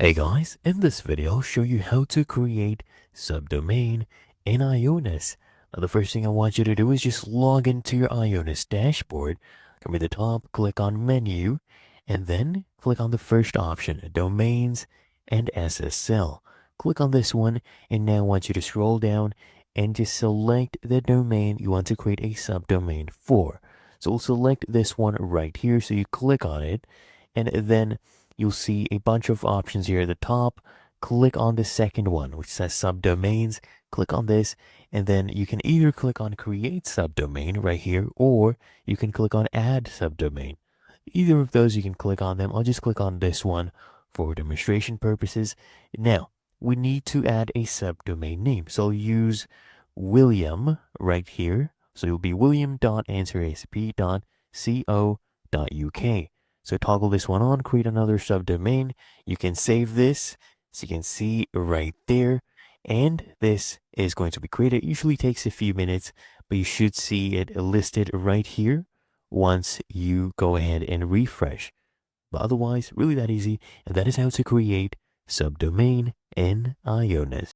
Hey guys, in this video I'll show you how to create subdomain in Ionos. Now the first thing I want you to do is just log into your Ionos dashboard. Come to the top, click on menu, and then click on the first option, domains and SSL. Click on this one, and now I want you to scroll down and just select the domain you want to create a subdomain for. So we'll select this one right here, so you click on it, and then you'll see a bunch of options here at the top. Click on the second one, which says subdomains. Click on this, and then you can either click on create subdomain right here, or you can click on add subdomain. Either of those, you can click on them. I'll just click on this one for demonstration purposes. Now, we need to add a subdomain name. So I'll use William right here. So it'll be william.answersp.co.uk. So toggle this one on, create another subdomain. You can save this, so you can see right there. And this is going to be created. It usually takes a few minutes, but you should see it listed right here once you go ahead and refresh. But otherwise, really that easy. And that is how to create subdomain in Ionos.